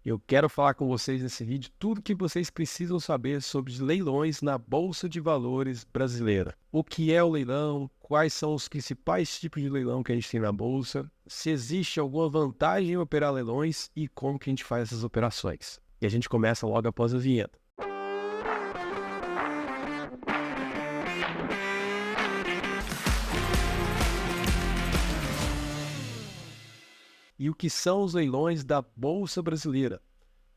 Eu quero falar com vocês nesse vídeo tudo o que vocês precisam saber sobre leilões na Bolsa de Valores brasileira. O que é o leilão, quais são os principais tipos de leilão que a gente tem na Bolsa, se existe alguma vantagem em operar leilões e como que a gente faz essas operações. E a gente começa logo após a vinheta. E o que são os leilões da Bolsa Brasileira?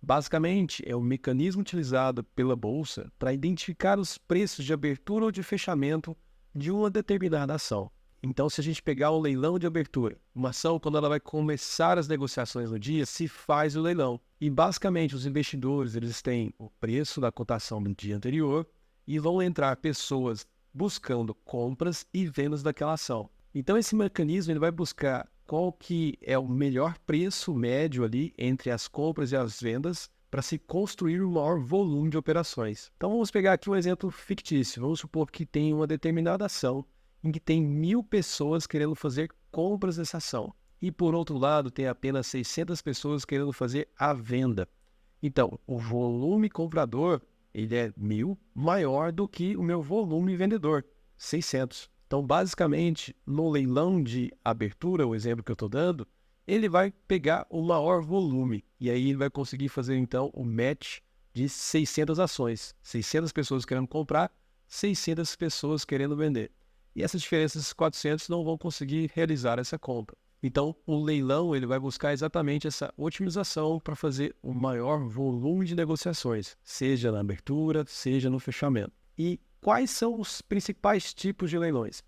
Basicamente, é o mecanismo utilizado pela Bolsa para identificar os preços de abertura ou de fechamento de uma determinada ação. Então, se a gente pegar um leilão de abertura, uma ação, quando ela vai começar as negociações no dia, se faz o leilão. E, basicamente, os investidores eles têm o preço da cotação do dia anterior e vão entrar pessoas buscando compras e vendas daquela ação. Então, esse mecanismo ele vai buscar qual que é o melhor preço médio ali entre as compras e as vendas para se construir um maior volume de operações. Então vamos pegar aqui um exemplo fictício. Vamos supor que tem uma determinada ação em que tem 1.000 pessoas querendo fazer compras dessa ação. E por outro lado tem apenas 600 pessoas querendo fazer a venda. Então o volume comprador ele é 1.000 maior do que o meu volume vendedor, 600. Então, basicamente, no leilão de abertura, o exemplo que eu estou dando, ele vai pegar o maior volume. E aí ele vai conseguir fazer, então, o match de 600 ações. 600 pessoas querendo comprar, 600 pessoas querendo vender. E essa diferença desses 400 não vão conseguir realizar essa compra. Então, o leilão ele vai buscar exatamente essa otimização para fazer o maior volume de negociações, seja na abertura, seja no fechamento. E quais são os principais tipos de leilões?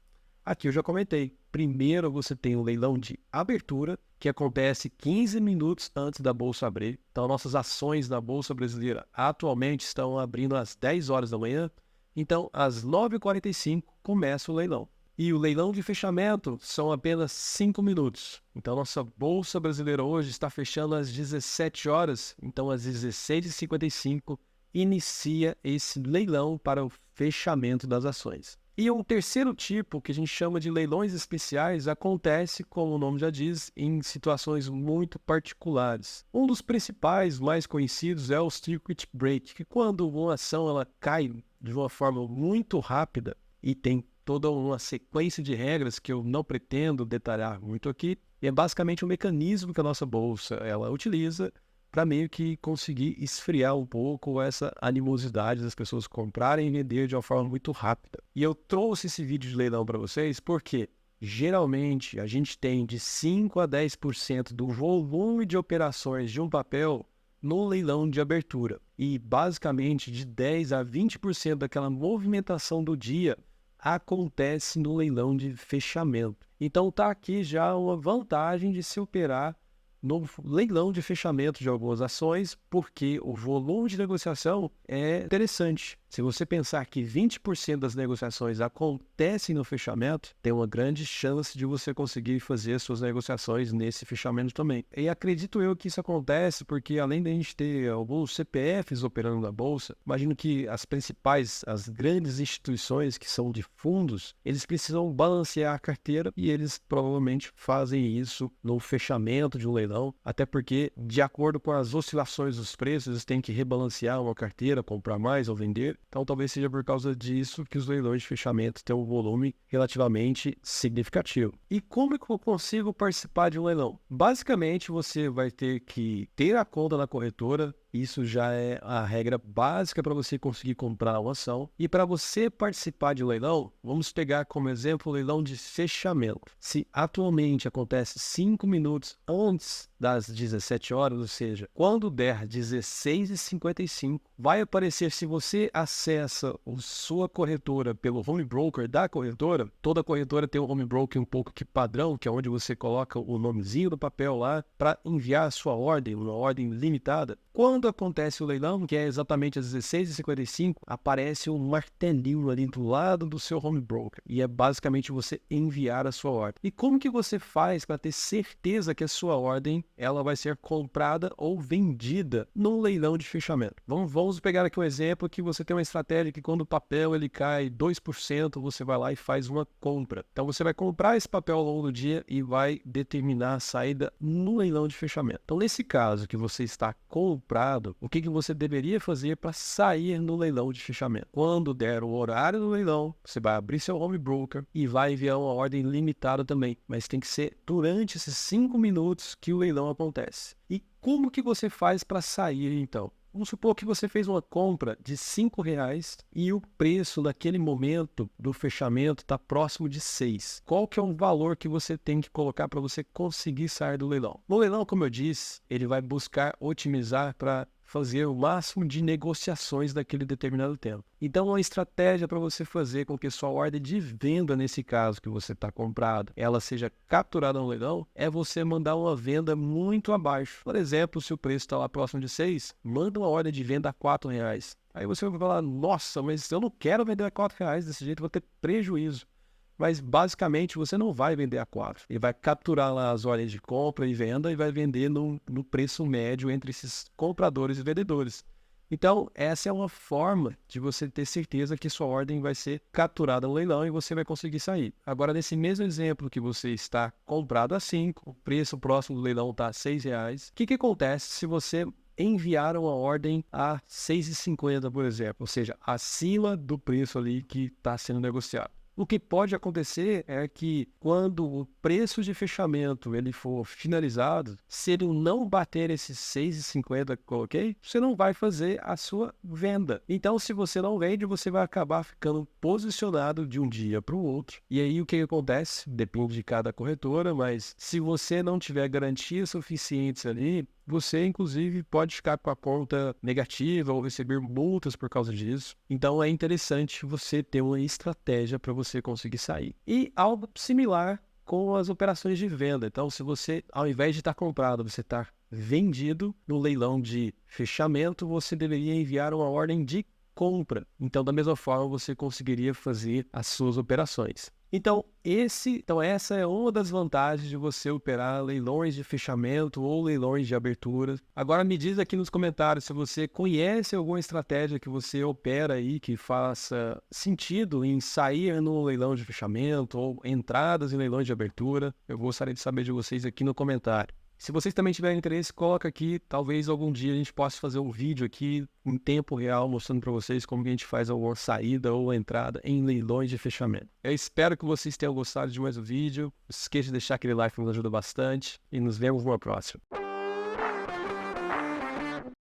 Aqui eu já comentei. Primeiro você tem o leilão de abertura, que acontece 15 minutos antes da Bolsa abrir. Então nossas ações na Bolsa Brasileira atualmente estão abrindo às 10 horas da manhã. Então às 9h45 começa o leilão. E o leilão de fechamento são apenas 5 minutos. Então nossa Bolsa Brasileira hoje está fechando às 17 horas. Então às 16h55 inicia esse leilão para o fechamento das ações. E um terceiro tipo, que a gente chama de leilões especiais, acontece, como o nome já diz, em situações muito particulares. Um dos principais, mais conhecidos, é o circuit break, que quando uma ação ela cai de uma forma muito rápida e tem toda uma sequência de regras que eu não pretendo detalhar muito aqui, é basicamente um mecanismo que a nossa bolsa ela utiliza para meio que conseguir esfriar um pouco essa animosidade das pessoas comprarem e vender de uma forma muito rápida. E eu trouxe esse vídeo de leilão para vocês porque geralmente a gente tem de 5 a 10% do volume de operações de um papel no leilão de abertura. E basicamente de 10 a 20% daquela movimentação do dia acontece no leilão de fechamento. Então tá aqui já uma vantagem de se operar no leilão de fechamento de algumas ações, porque o volume de negociação é interessante. Se você pensar que 20% das negociações acontecem no fechamento, tem uma grande chance de você conseguir fazer suas negociações nesse fechamento também. E acredito eu que isso acontece porque além da gente ter alguns CPFs operando na Bolsa, imagino que as principais, as grandes instituições que são de fundos, eles precisam balancear a carteira e eles provavelmente fazem isso no fechamento de um leilão, até porque de acordo com as oscilações dos preços, eles têm que rebalancear uma carteira, comprar mais ou vender. Então, talvez seja por causa disso que os leilões de fechamento têm um volume relativamente significativo. E como é que eu consigo participar de um leilão? Basicamente, você vai ter que ter a conta na corretora. Isso já é a regra básica para você conseguir comprar uma ação. E para você participar de um leilão, vamos pegar como exemplo o leilão de fechamento. Se atualmente acontece 5 minutos antes das 17 horas, ou seja, quando der 16h55, vai aparecer se você acessa a sua corretora pelo home broker da corretora. Toda corretora tem um home broker um pouco que padrão, que é onde você coloca o nomezinho do papel lá para enviar a sua ordem, uma ordem limitada. Quando quando acontece o leilão, que é exatamente às 16h55, aparece um martelinho ali do lado do seu home broker. E é basicamente você enviar a sua ordem. E como que você faz para ter certeza que a sua ordem ela vai ser comprada ou vendida num leilão de fechamento? Vamos pegar aqui um exemplo que você tem uma estratégia que quando o papel ele cai 2%, você vai lá e faz uma compra. Então você vai comprar esse papel ao longo do dia e vai determinar a saída no leilão de fechamento. Então nesse caso que você está comprado, o que você deveria fazer para sair no leilão de fechamento? Quando der o horário do leilão, você vai abrir seu home broker e vai enviar uma ordem limitada também, mas tem que ser durante esses 5 minutos que o leilão acontece. E como que você faz para sair então? Vamos supor que você fez uma compra de R$5 e o preço naquele momento do fechamento está próximo de 6. Qual que é o valor que você tem que colocar para você conseguir sair do leilão? No leilão, como eu disse, ele vai buscar otimizar para fazer o máximo de negociações daquele determinado tempo. Então, uma estratégia para você fazer com que sua ordem de venda, nesse caso que você está comprado, ela seja capturada no leilão, é você mandar uma venda muito abaixo. Por exemplo, se o preço está lá próximo de 6, manda uma ordem de venda a R$4. Aí você vai falar, nossa, mas eu não quero vender a R$4 desse jeito, eu vou ter prejuízo. Mas basicamente você não vai vender a 4. Ele vai capturar lá as ordens de compra e venda e vai vender no preço médio entre esses compradores e vendedores. Então, essa é uma forma de você ter certeza que sua ordem vai ser capturada no leilão e você vai conseguir sair. Agora, nesse mesmo exemplo que você está comprado a 5, o preço próximo do leilão está a R$6, o que acontece se você enviar uma ordem a 6,50, por exemplo, ou seja, acima do preço ali que está sendo negociado? O que pode acontecer é que quando o preço de fechamento ele for finalizado, se ele não bater esses 6,50 que coloquei, você não vai fazer a sua venda. Então, se você não vende, você vai acabar ficando posicionado de um dia para o outro. E aí o que acontece? Depende de cada corretora, mas se você não tiver garantias suficientes ali, você, inclusive, pode ficar com a conta negativa ou receber multas por causa disso. Então, é interessante você ter uma estratégia para você conseguir sair. E algo similar com as operações de venda. Então, se você, ao invés de estar comprado, você está vendido no leilão de fechamento, você deveria enviar uma ordem de compra. Então, da mesma forma, você conseguiria fazer as suas operações. Então, essa é uma das vantagens de você operar leilões de fechamento ou leilões de abertura. Agora me diz aqui nos comentários se você conhece alguma estratégia que você opera aí que faça sentido em sair no leilão de fechamento ou entradas em leilões de abertura. Eu gostaria de saber de vocês aqui no comentário. Se vocês também tiverem interesse, coloca aqui, talvez algum dia a gente possa fazer um vídeo aqui em tempo real, mostrando para vocês como que a gente faz alguma saída ou entrada em leilões de fechamento. Eu espero que vocês tenham gostado de mais um vídeo. Não se esqueça de deixar aquele like que nos ajuda bastante e nos vemos numa próxima.